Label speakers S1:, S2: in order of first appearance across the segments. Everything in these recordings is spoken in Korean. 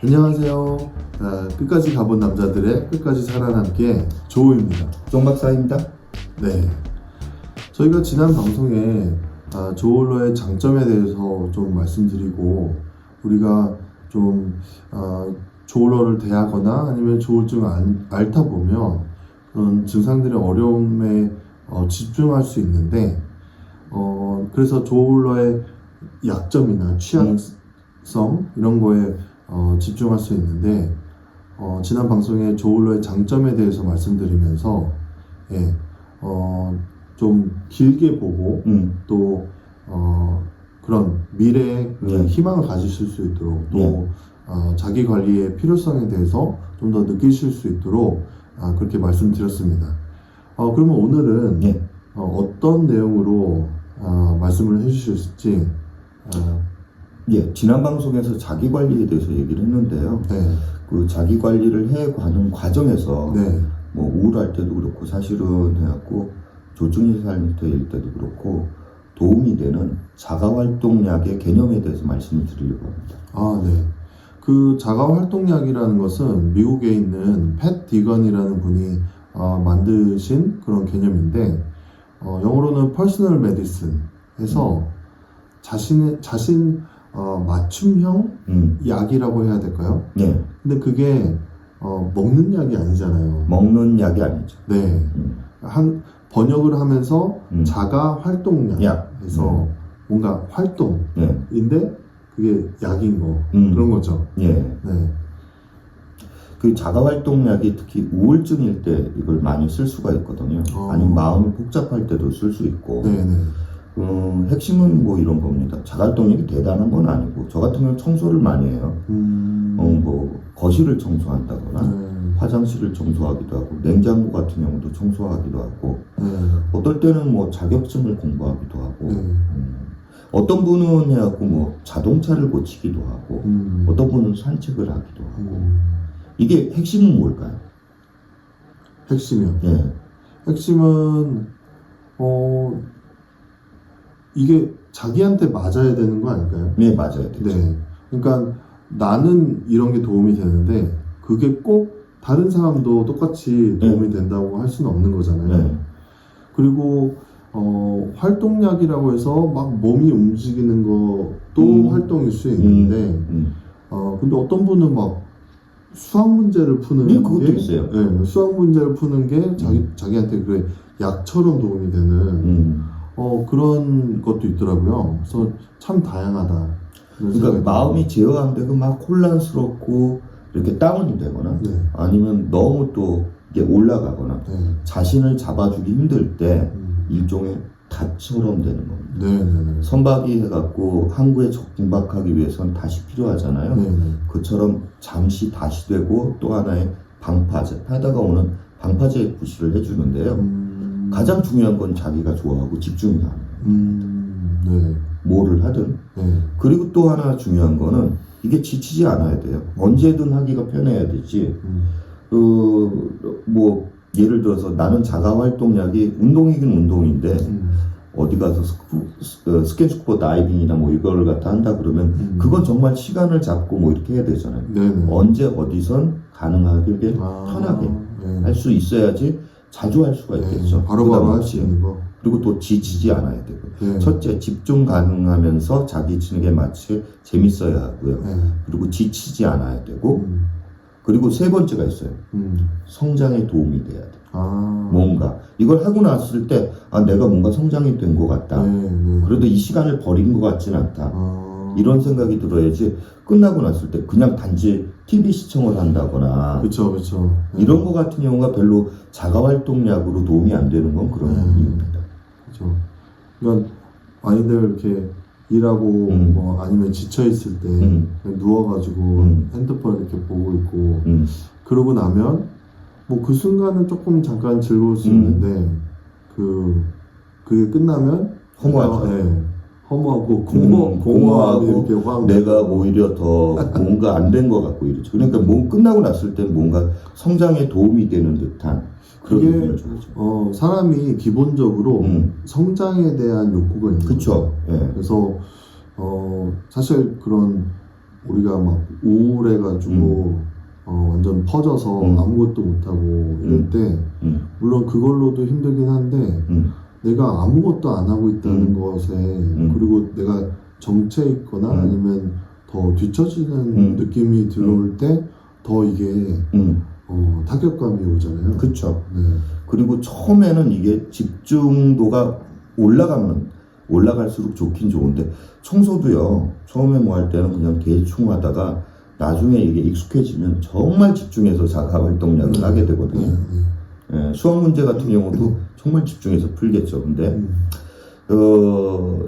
S1: 안녕하세요. 끝까지 가본 남자들의 끝까지 살아남기의 조우입니다.
S2: 쫑박사입니다.
S1: 네, 저희가 지난 방송에 조울러의 장점에 대해서 좀 말씀드리고, 우리가 좀 조울러를 대하거나 아니면 조울증을 앓다 보면 그런 증상들의 어려움에 집중할 수 있는데, 그래서 조울러의 약점이나 취약성 이런 거에 집중할 수 있는데, 지난 방송에 조울러의 장점에 대해서 말씀드리면서 좀 길게 보고 또 그런 미래에 희망을 가지실 수 있도록 또 자기 관리의 필요성에 대해서 좀 더 느끼실 수 있도록 그렇게 말씀드렸습니다. 그러면 오늘은 어떤 내용으로 말씀을 해주실지.
S2: 지난 방송에서 자기 관리에 대해서 얘기를 했는데요.
S1: 네.
S2: 그 자기 관리를 해가는 과정에서
S1: 네.
S2: 뭐 우울할 때도 그렇고 사실은 해갖고 조증이 상태일 때도 그렇고 도움이 되는 자가활동약의 개념에 대해서 말씀을 드리려고 합니다.
S1: 네. 그 자가활동약이라는 것은 미국에 있는 팻 디건이라는 분이 만드신 그런 개념인데, 영어로는 퍼스널 메디슨 해서 자신 맞춤형 약이라고 해야 될까요?
S2: 네.
S1: 근데 그게 먹는 약이 아니잖아요.
S2: 먹는 약이 아니죠.
S1: 네. 번역을 하면서 자가활동약
S2: 약.
S1: 해서 뭔가 활동인데 그게 약인 거 그런 거죠.
S2: 네. 그 자가활동약이 특히 우울증일 때 이걸 많이 쓸 수가 있거든요. 아니면 마음이 복잡할 때도 쓸 수 있고.
S1: 네네.
S2: 핵심은 뭐 이런 겁니다. 자가활동력이 대단한 건 아니고, 저 같은 경우는 청소를 많이 해요. 뭐 거실을 청소한다거나 화장실을 청소하기도 하고, 냉장고 같은 경우도 청소하기도 하고, 어떨 때는 뭐 자격증을 공부하기도 하고, 어떤 분은 해갖고 뭐 자동차를 고치기도 하고, 어떤 분은 산책을 하기도 하고. 이게 핵심은 뭘까요?
S1: 핵심이요?
S2: 네.
S1: 핵심은 이게 자기한테 맞아야 되는 거 아닐까요?
S2: 네, 맞아야 되죠.
S1: 네. 그러니까 나는 이런 게 도움이 되는데 그게 꼭 다른 사람도 똑같이 도움이 된다고 할 수는 없는 거잖아요.
S2: 네.
S1: 그리고 활동약이라고 해서 막 몸이 움직이는 것도 활동일 수 있는데 근데 어떤 분은 막 수학 문제를 푸는
S2: 그것도
S1: 게
S2: 있어요.
S1: 네, 수학 문제를 푸는 게 자기한테 그래 약처럼 도움이 되는 그런 것도 있더라고요. 그래서 참 다양하다.
S2: 그러니까 마음이 제어 안 되고 막 혼란스럽고 이렇게 다운이 되거나 아니면 너무 또 이게 올라가거나 자신을 잡아주기 힘들 때 일종의 닷처럼 되는 겁니다. 선박이 해갖고 항구에 정박하기 위해서는 닷이 필요하잖아요. 그처럼 잠시 닷이 되고 또 하나의 방파제, 하다가 오는 방파제의 부시를 해주는데요. 가장 중요한 건 자기가 좋아하고 집중이 가능해요. 뭐를 하든. 그리고 또 하나 중요한 거는 이게 지치지 않아야 돼요. 언제든 하기가 편해야 되지. 뭐 예를 들어서 나는 자가활동약이 운동이긴 운동인데 어디 가서 스킨스쿠버 다이빙이나 뭐 이걸 갖다 한다 그러면 그건 정말 시간을 잡고 뭐 이렇게 해야 되잖아요. 언제 어디선 가능하게 편하게 할 수 있어야지 자주 할 수가 있겠죠.
S1: 바로바로 할 수 있는 거.
S2: 그리고 또 지치지 않아야 되고. 첫째, 집중 가능하면서 자기 진에게 맞게 재밌어야 하고요. 그리고 지치지 않아야 되고. 그리고 세 번째가 있어요. 성장에 도움이 돼야 돼. 뭔가 이걸 하고 났을 때 내가 뭔가 성장이 된 것 같다. 그래도 이 시간을 버린 것 같지는 않다. 이런 생각이 들어야지 끝나고 났을 때 그냥 단지 TV 시청을 한다거나
S1: 그쵸.
S2: 이런 거 같은 경우가 별로 자가활동약으로 도움이 안 되는 건 그런 이유입니다.
S1: 그렇죠. 그러니까 많이들 이렇게 일하고 뭐 아니면 지쳐 있을 때 누워가지고 핸드폰 이렇게 보고 있고 그러고 나면 뭐 그 순간은 조금 잠깐 즐거울 수 있는데 그게 끝나면
S2: 허무하죠.
S1: 허무하고 공허하고 이렇게 확
S2: 내가 오히려 더 뭔가 안 된 것 같고 이러죠. 그러니까 뭐 끝나고 났을 때 뭔가 성장에 도움이 되는 듯한 그런
S1: 그게
S2: 느낌을 줘야죠.
S1: 사람이 기본적으로 성장에 대한 욕구가 있는 거죠.
S2: 그렇죠.
S1: 그래서 사실 그런 우리가 막 우울해가지고 완전 퍼져서 아무것도 못하고 이럴 때 물론 그걸로도 힘들긴 한데 내가 아무것도 안 하고 있다는 것에 그리고 내가 정체 있거나 아니면 더 뒤처지는 느낌이 들어올 때 더 이게 타격감이 오잖아요.
S2: 그쵸.
S1: 네.
S2: 그리고 처음에는 이게 집중도가 올라갈수록 좋긴 좋은데, 청소도요, 처음에 뭐 할 때는 그냥 대충 하다가 나중에 이게 익숙해지면 정말 집중해서 자가활동량을 하게 되거든요. 예, 수학 문제 같은 경우도 정말 집중해서 풀겠죠. 근데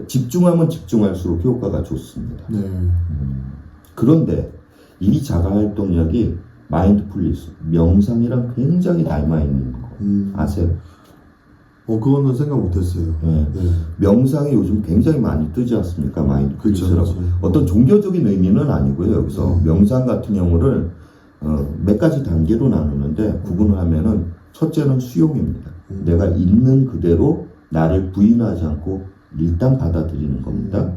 S2: 집중하면 집중할수록 효과가 좋습니다.
S1: 네.
S2: 그런데 이 자가활동력이 마인드풀리스, 명상이랑 굉장히 닮아있는 거 아세요?
S1: 그거는 생각 못했어요.
S2: 네.
S1: 네.
S2: 명상이 요즘 굉장히 많이 뜨지 않습니까? 마인드풀리스라고.
S1: 그쵸.
S2: 어떤 종교적인 의미는 아니고요. 여기서 명상 같은 경우를 몇 가지 단계로 나누는데 구분을 하면은 첫째는 수용입니다. 내가 있는 그대로 나를 부인하지 않고 일단 받아들이는 겁니다.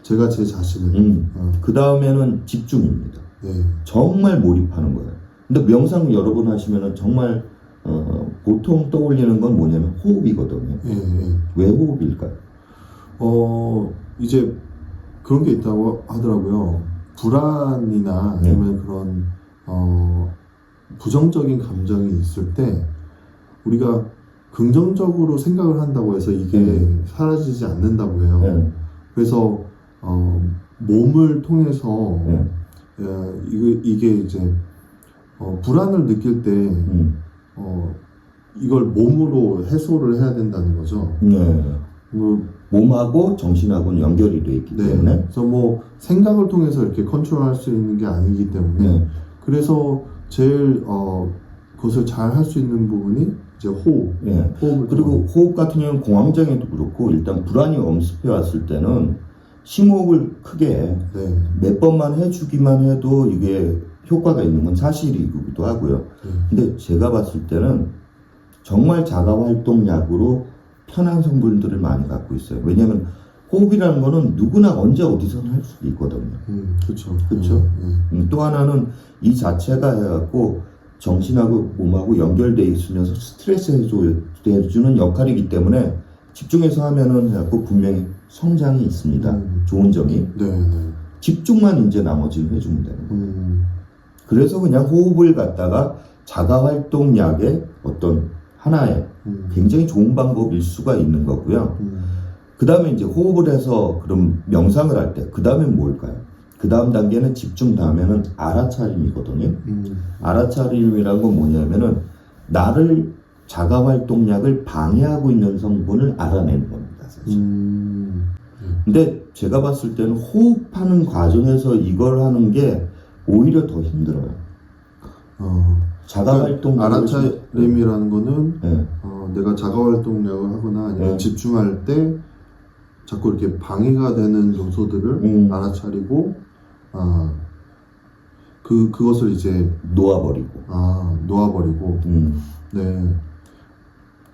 S1: 제가 제 자신을.
S2: 그 다음에는 집중입니다.
S1: 네.
S2: 정말 몰입하는 거예요. 근데 명상 여러 번 하시면은 정말 보통 떠올리는 건 뭐냐면 호흡이거든요. 왜 호흡일까요?
S1: 이제 그런 게 있다고 하더라고요. 불안이나 아니면 그런 부정적인 감정이 있을 때 우리가 긍정적으로 생각을 한다고 해서 이게 사라지지 않는다고 해요. 그래서 몸을 통해서 이게 이제 불안을 느낄 때 이걸 몸으로 해소를 해야 된다는 거죠.
S2: 몸하고 정신하고는 연결이 돼 있기 때문에.
S1: 그래서 뭐 생각을 통해서 이렇게 컨트롤할 수 있는 게 아니기 때문에 그래서 제일 그것을 잘 할 수 있는 부분이 이제 호흡.
S2: 그리고 호흡 같은 경우는 공황장애도 그렇고 일단 불안이 엄습해 왔을 때는 심호흡을 크게 몇 번만 해주기만 해도 이게 효과가 있는 건 사실이기도 하고요. 근데 제가 봤을 때는 정말 자가활동약으로 편한 성분들을 많이 갖고 있어요. 왜냐하면 호흡이라는 거는 누구나 언제 어디서나 할 수 있거든요. 그렇죠. 또 하나는 이 자체가 해갖고 정신하고 몸하고 연결되어 있으면서 스트레스 해주는 역할이기 때문에 집중해서 하면은 해갖고 분명히 성장이 있습니다. 좋은 점이. 집중만 이제 나머지는 해주면 되는 거예요. 그래서 그냥 호흡을 갖다가 자가활동약의 어떤 하나의 굉장히 좋은 방법일 수가 있는 거고요. 그 다음에 이제 호흡을 해서 그럼 명상을 할 때, 그 다음엔 뭘까요? 그 다음 단계는 집중 다음에는 알아차림이거든요. 알아차림이라는 건 뭐냐면은 나를 자가활동약을 방해하고 있는 성분을 알아내는 겁니다. 사실. 근데 제가 봤을 때는 호흡하는 과정에서 이걸 하는 게 오히려 더 힘들어요. 자가활동
S1: 알아차림이라는 거는 내가 자가활동력을 하거나 아니면 집중할 때 자꾸 이렇게 방해가 되는 요소들을 알아차리고 그것을 이제 놓아버리고 네,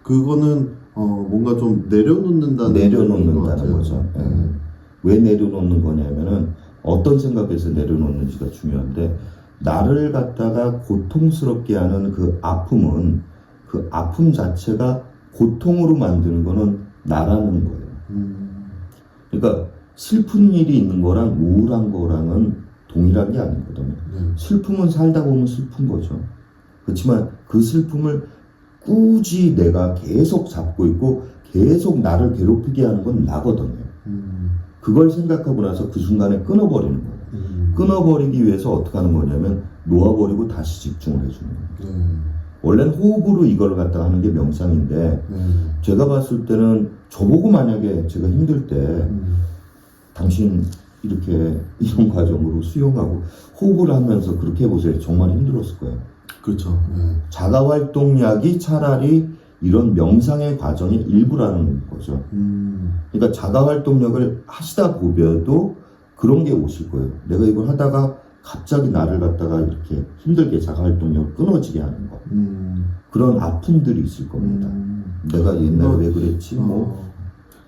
S1: 그거는 뭔가 좀 내려놓는다는
S2: 거죠. 왜 내려놓는 거냐면은 어떤 생각에서 내려놓는지가 중요한데, 나를 갖다가 고통스럽게 하는 그 아픔은 그 아픔 자체가 고통으로 만드는 거는 나라는 거예요. 그러니까 슬픈 일이 있는 거랑 우울한 거랑은 동일한 게 아니거든요. 슬픔은 살다 보면 슬픈 거죠. 그렇지만 그 슬픔을 꾸준히 내가 계속 잡고 있고 계속 나를 괴롭히게 하는 건 나거든요. 그걸 생각하고 나서 그 순간에 끊어버리는 거예요. 끊어버리기 위해서 어떻게 하는 거냐면 놓아버리고 다시 집중을 해주는 거예요. 원래는 호흡으로 이걸 갖다가 하는 게 명상인데 제가 봤을 때는 저보고 만약에 제가 힘들 때 당신 이렇게 이런 과정으로 수용하고 호흡을 하면서 그렇게 해보세요. 정말 힘들었을 거예요.
S1: 그렇죠.
S2: 자가활동약이 차라리 이런 명상의 과정의 일부라는 거죠. 그러니까 자가활동력을 하시다 보면도 그런 게 오실 거예요. 내가 이걸 하다가 갑자기 나를 갖다가 이렇게 힘들게 자가활동력을 끊어지게 하는 거. 그런 아픔들이 있을 겁니다. 내가 옛날에 왜 그랬지?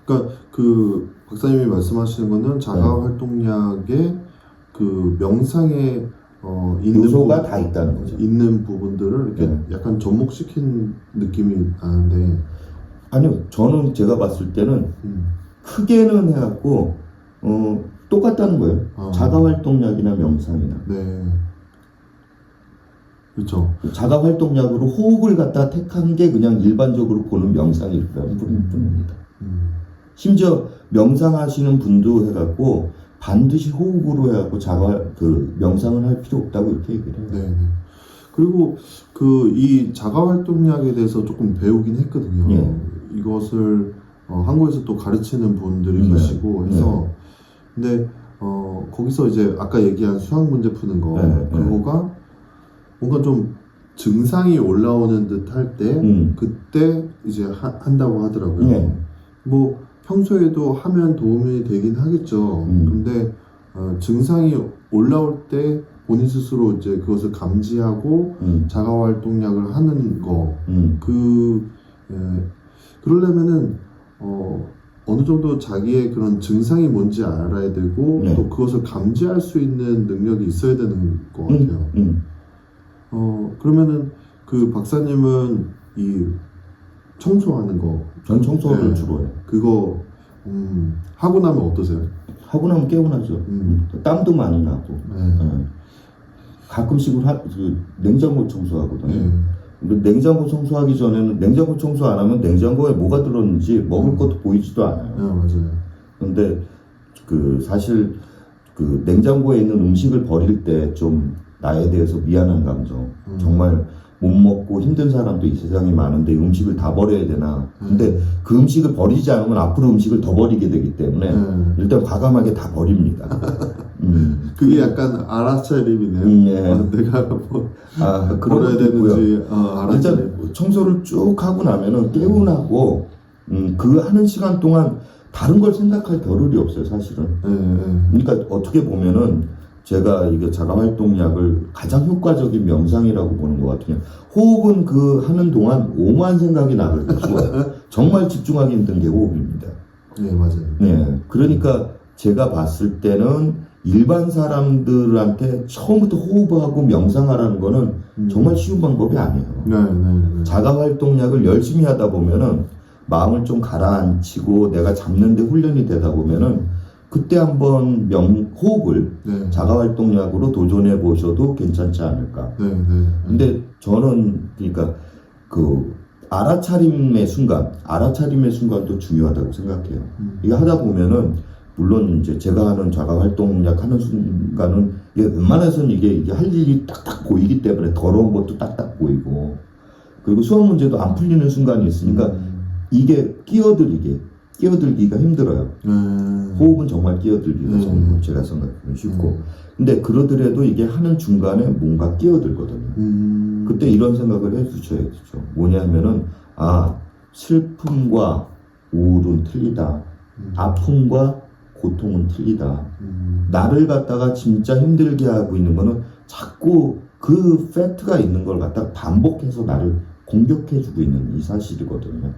S1: 그러니까 그 박사님이 말씀하시는 거는 자가활동약의 그 명상에 있는
S2: 요소가 다 있다는 거죠.
S1: 있는 부분들을 이렇게
S2: 네.
S1: 약간 접목시킨 느낌이 나는데
S2: 아니요, 저는 제가 봤을 때는 크게는 해갖고 똑같다는 거예요. 자가활동약이나 명상이나.
S1: 네. 그렇죠.
S2: 자가활동약으로 호흡을 갖다 택한 게 그냥 일반적으로 보는 명상일 뿐입니다. 심지어 명상하시는 분도 해갖고 반드시 호흡으로 해갖고 명상을 할 필요 없다고 이렇게 얘기를 해요.
S1: 네. 그리고 이 자가활동약에 대해서 조금 배우긴 했거든요.
S2: 예.
S1: 이것을 한국에서 또 가르치는 분들이
S2: 네.
S1: 계시고 해서 근데 거기서 이제 아까 얘기한 수학 문제 푸는 거 그거가 뭔가 좀 증상이 올라오는 듯 할 때 그때 이제 한다고 하더라고요. 뭐 평소에도 하면 도움이 되긴 하겠죠. 근데 증상이 올라올 때 본인 스스로 이제 그것을 감지하고 자가활동약을 하는 거 그러려면은 어느 정도 자기의 그런 증상이 뭔지 알아야 되고 또 그것을 감지할 수 있는 능력이 있어야 되는 것 같아요. 그러면은 그 박사님은 이 청소하는 거
S2: 전 청소를 주로 해요.
S1: 그거 하고 나면 어떠세요?
S2: 하고 나면 개운하죠. 땀도 많이 나고. 가끔씩은 냉장고 청소하거든요. 근데 냉장고 청소하기 전에는 냉장고 청소 안 하면 냉장고에 뭐가 들었는지 먹을 것도 보이지도 않아요.
S1: 맞아요.
S2: 근데 사실 냉장고에 있는 음식을 버릴 때 좀 나에 대해서 미안한 감정. 정말 못 먹고 힘든 사람도 이 세상에 많은데 음식을 다 버려야 되나. 근데 그 음식을 버리지 않으면 앞으로 음식을 더 버리게 되기 때문에 일단 과감하게 다 버립니다.
S1: 그게 약간 알아차림이네요. 내가 뭐 버려야 되는지 알아차림.
S2: 일단 청소를 쭉 하고 나면은 개운하고 그 하는 시간 동안 다른 걸 생각할 겨를이 없어요, 사실은. 그러니까 어떻게 보면은 제가 이게 자가활동약을 가장 효과적인 명상이라고 보는 것 같아요. 호흡은 하는 동안 오만 생각이 나거든요. 정말 집중하기 힘든 게 호흡입니다.
S1: 네, 맞아요.
S2: 네, 그러니까 제가 봤을 때는 일반 사람들한테 처음부터 호흡하고 명상하라는 거는 정말 쉬운 방법이 아니에요. 자가활동약을 열심히 하다 보면은 마음을 좀 가라앉히고 내가 잡는데 훈련이 되다 보면은 그때 한번 호흡을 자가활동약으로 도전해 보셔도 괜찮지 않을까. 근데 저는 그러니까 알아차림의 순간도 중요하다고 생각해요. 이거 하다 보면은 물론 이제 제가 하는 자가활동약 하는 순간은 웬만해서는 이게 할 일이 딱딱 보이기 때문에 더러운 것도 딱딱 보이고 그리고 수학 문제도 안 풀리는 순간이 있으니까 이게 끼어들기가 힘들어요. 호흡은 정말 끼어들기가 정말 제가 생각하면 쉽고 근데 그러더라도 이게 하는 중간에 뭔가 끼어들거든요. 그때 이런 생각을 해주셔야죠. 뭐냐면은 슬픔과 우울은 틀리다. 아픔과 고통은 틀리다. 나를 갖다가 진짜 힘들게 하고 있는 거는 자꾸 그 팩트가 있는 걸 갖다가 반복해서 나를 공격해주고 있는 이 사실이거든요.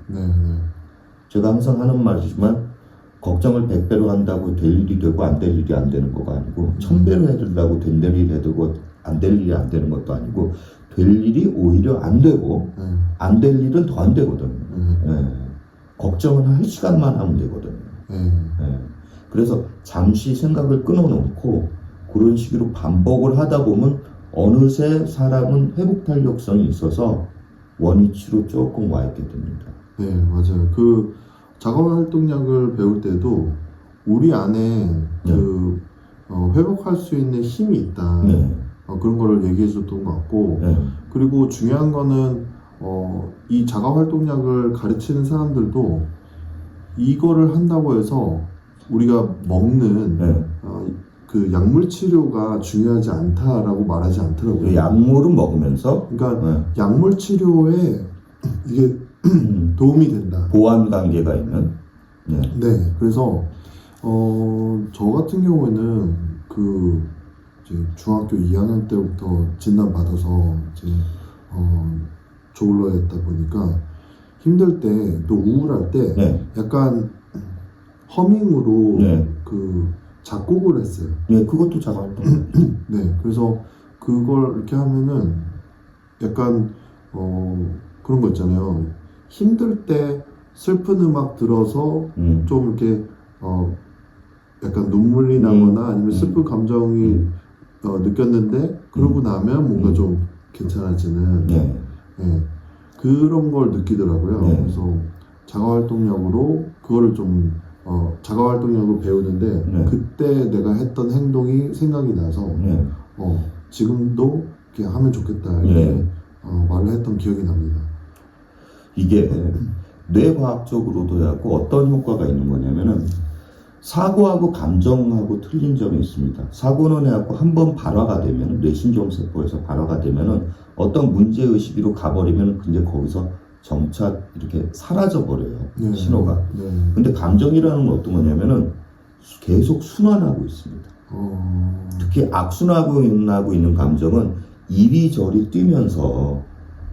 S2: 제가 항상 하는 말이지만 걱정을 100배로 한다고 될 일이 되고 안 될 일이 안 되는 거가 아니고 1000배로 해달라고 된 일이 되고 안 될 일이 안 되는 것도 아니고 될 일이 오히려 안 되고 안 될 일은 더 안 되거든요. 걱정은 할 시간만 하면 되거든요. 그래서 잠시 생각을 끊어놓고 그런 식으로 반복을 하다 보면 어느새 사람은 회복 탄력성이 있어서 원위치로 조금 와 있게 됩니다.
S1: 네, 맞아요. 자가활동약을 배울 때도 우리 안에 회복할 수 있는 힘이 있다. 그런 거를 얘기해 줬던 것 같고 그리고 중요한 거는 이 자가활동약을 가르치는 사람들도 이거를 한다고 해서 우리가 먹는 그 약물 치료가 중요하지 않다라고 말하지 않더라고요.
S2: 약물은 먹으면서
S1: 그러니까 약물 치료에 이게 도움이 된다.
S2: 보완 관계가 있는.
S1: 네. 그래서 저 같은 경우에는 이제 중학교 2학년 때부터 진단 받아서 이제 조울러였다 보니까 힘들 때 또 우울할 때 약간 허밍으로 작곡을 했어요.
S2: 예, 그것도 자가활동.
S1: 네, 그래서 그걸 이렇게 하면은 약간 그런 거 있잖아요. 힘들 때 슬픈 음악 들어서 좀 이렇게 약간 눈물이 나거나 아니면 슬픈 감정이 느꼈는데 그러고 나면 뭔가 좀 괜찮아지는
S2: 네.
S1: 네, 그런 걸 느끼더라고요.
S2: 네.
S1: 그래서 자가활동력으로 그거를 좀 자가활동력을 배우는데
S2: 네.
S1: 그때 내가 했던 행동이 생각이 나서
S2: 네.
S1: 지금도 이렇게 하면 좋겠다 이렇게
S2: 네.
S1: 말을 했던 기억이 납니다.
S2: 이게 뇌과학적으로도 해갖고 어떤 효과가 있는 거냐면은 사고하고 감정하고 틀린 점이 있습니다. 사고는 해갖고 한번 발화가 되면 뇌신경세포에서 발화가 되면은 어떤 문제의식으로 가버리면 이제 거기서 점차 이렇게 사라져 버려요.
S1: 네.
S2: 신호가.
S1: 네.
S2: 근데 감정이라는 건 어떤 거냐면은 계속 순환하고 있습니다. 특히 악순환하고 있는 감정은 이리저리 뛰면서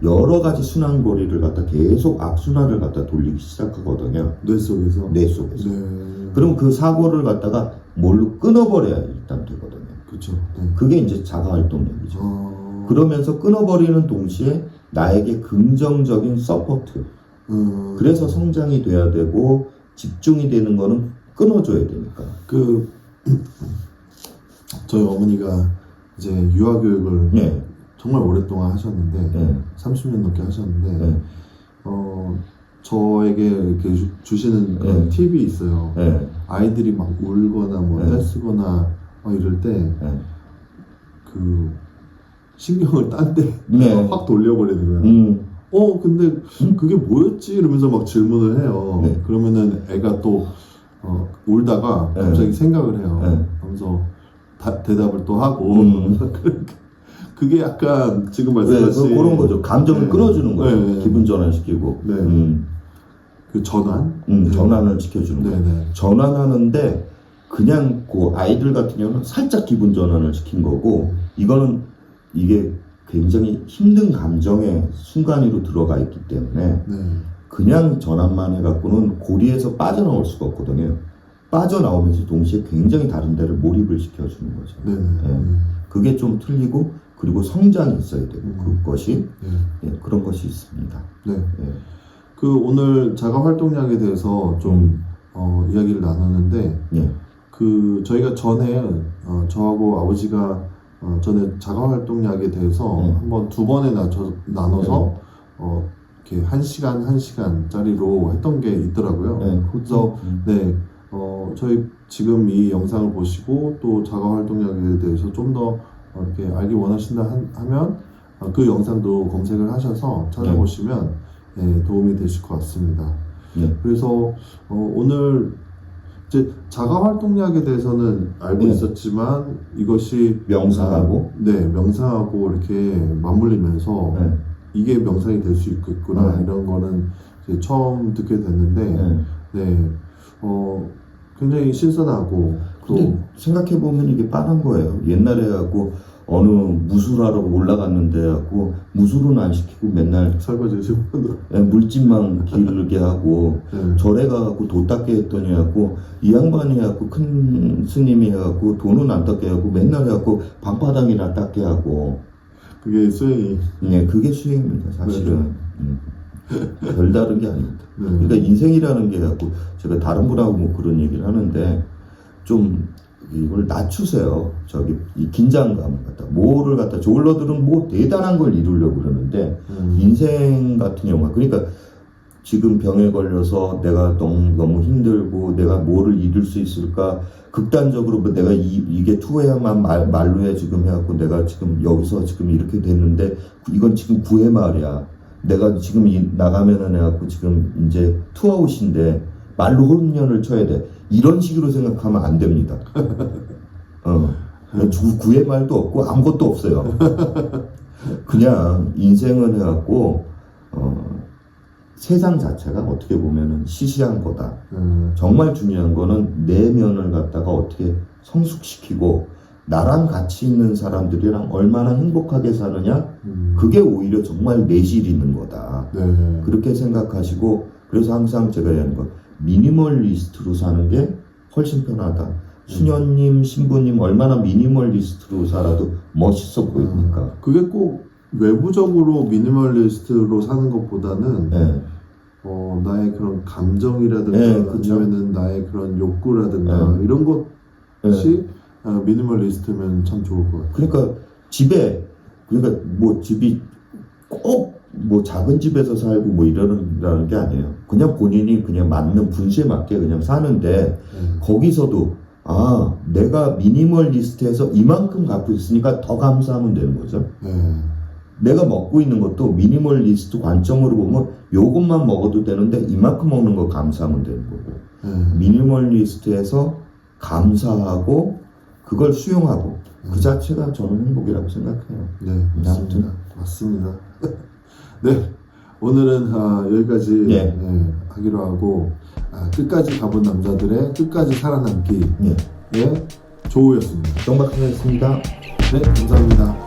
S2: 여러 가지 순환고리를 갖다 계속 악순환을 갖다 돌리기 시작하거든요.
S1: 뇌 속에서.
S2: 뇌 속에서.
S1: 네.
S2: 그럼 그 사고를 갖다가 뭘로 끊어버려야 일단 되거든요.
S1: 그렇죠. 네.
S2: 그게 이제 자가활동력이죠. 그러면서 끊어버리는 동시에 나에게 긍정적인 서포트. 그래서 성장이 돼야 되고 집중이 되는 거는 끊어줘야 되니까.
S1: 저희 어머니가 이제 유아교육을
S2: 네.
S1: 정말 오랫동안 하셨는데
S2: 네.
S1: 30년 넘게 하셨는데
S2: 네.
S1: 저에게 이렇게 주시는 그런
S2: 네.
S1: 팁이 있어요.
S2: 네.
S1: 아이들이 막 울거나 뭐
S2: 네.
S1: 떼쓰거나 막 이럴 때
S2: 네.
S1: 그 신경을 딴 데
S2: 네.
S1: 확 돌려버리는 거예요. 근데 그게 뭐였지? 이러면서 막 질문을 해요.
S2: 네.
S1: 그러면은 애가 또 울다가 갑자기
S2: 네.
S1: 생각을 해요.
S2: 네.
S1: 하면서 대답을 또 하고 그게 약간 지금
S2: 네,
S1: 말씀하신
S2: 그런 거죠. 감정을
S1: 네.
S2: 끊어주는 거죠.
S1: 네.
S2: 기분 전환시키고.
S1: 네. 그 전환?
S2: 전환을 시켜주는 거예요.
S1: 네.
S2: 전환하는데 그냥 그 아이들 같은 경우는 살짝 기분 전환을 시킨 거고 이게 굉장히 힘든 감정의 순간으로 들어가 있기 때문에 그냥 전환만 해갖고는 고리에서 빠져나올 수가 없거든요. 빠져나오면서 동시에 굉장히 다른 데를 몰입을 시켜주는 거죠. 네. 그게 좀 틀리고 그리고 성장이 있어야 되고 그것이 그런 것이 있습니다.
S1: 네. 그 오늘 자가활동량에 대해서 좀 이야기를 나눴는데 그 저희가 전에 저하고 아버지가 전에 자가활동량에 대해서 한번 2번에 나눠서 이렇게 1시간짜리로 했던 게 있더라고요. 그래서 저희 지금 이 영상을 보시고 또 자가활동량에 대해서 좀 더 이렇게 알기 원하신다 하면 그 영상도 검색을 하셔서 찾아보시면 도움이 되실 것 같습니다. 그래서 오늘 이제 자가활동량에 대해서는 알고 있었지만 이것이
S2: 명상하고
S1: 명상하고 이렇게 맞물리면서 이게 명상이 될 수 있겠구나 이런 거는 이제 처음 듣게 됐는데 굉장히 신선하고
S2: 근데 생각해보면 이게 뻔한 거예요. 옛날에 하고 어느 무술하러 올라갔는데 하고 무술은 안 시키고 맨날
S1: 설거지 시키고
S2: 물집만 기르게 하고 절에 가고 도 닦게 했더니 하고 이 양반이 하고 큰 스님이 해갖고 돈은 안 닦게 하고 맨날 해갖고 방바닥이나 닦게 하고
S1: 그게 수행이
S2: 그게 수행입니다 사실은. 별다른 게 아닙니다. 그러니까 인생이라는 게 갖고 제가 다른 분하고 뭐 그런 얘기를 하는데 좀 이걸 낮추세요. 이 긴장감을 갖다 뭐를 갖다 졸러들은 뭐 대단한 걸 이루려고 그러는데 인생 같은 경우가 그러니까 지금 병에 걸려서 내가 너무 힘들고 내가 뭐를 이룰 수 있을까 극단적으로 뭐 내가 이게 투해야만 말로해 지금 해갖고 내가 지금 여기서 지금 이렇게 됐는데 이건 지금 9회 말이야. 내가 지금 나가면은 해갖고 지금 이제 투아웃인데 말로 홈런을 쳐야 돼. 이런 식으로 생각하면 안 됩니다. 9회 말도 없고 아무것도 없어요. 그냥 인생은 해갖고 세상 자체가 어떻게 보면은 시시한 거다. 정말 중요한 거는 내면을 갖다가 어떻게 성숙시키고 나랑 같이 있는 사람들이랑 얼마나 행복하게 사느냐 그게 오히려 정말 내실 있는 거다. 그렇게 생각하시고 그래서 항상 제가 얘기하는 거 미니멀리스트로 사는 게 훨씬 편하다. 수녀님, 신부님 얼마나 미니멀리스트로 살아도 멋있어 보입니까?
S1: 그게 꼭 외부적으로 미니멀리스트로 사는 것보다는
S2: 네.
S1: 나의 그런 감정이라든가
S2: 네, 그쵸.
S1: 아니면은 나의 그런 욕구라든가 이런 것이 미니멀리스트면 참 좋을 것 같아요.
S2: 그러니까 그러니까 뭐 집이 꼭 뭐 작은 집에서 살고 뭐 이러는 게 아니에요. 그냥 본인이 그냥 맞는 분수에 맞게 그냥 사는데 거기서도 내가 미니멀리스트에서 이만큼 갖고 있으니까 더 감사하면 되는 거죠. 내가 먹고 있는 것도 미니멀리스트 관점으로 보면 요것만 먹어도 되는데 이만큼 먹는 거 감사하면 되는 거고 미니멀리스트에서 감사하고 그걸 수용하고 그 자체가 저는 행복이라고 생각해요.
S1: 네, 맞습니다. 맞습니다. 네, 오늘은 여기까지 하기로 하고 끝까지 가본 남자들의 끝까지 살아남기 조우였습니다.
S2: 정박하겠습니다.
S1: 네, 감사합니다.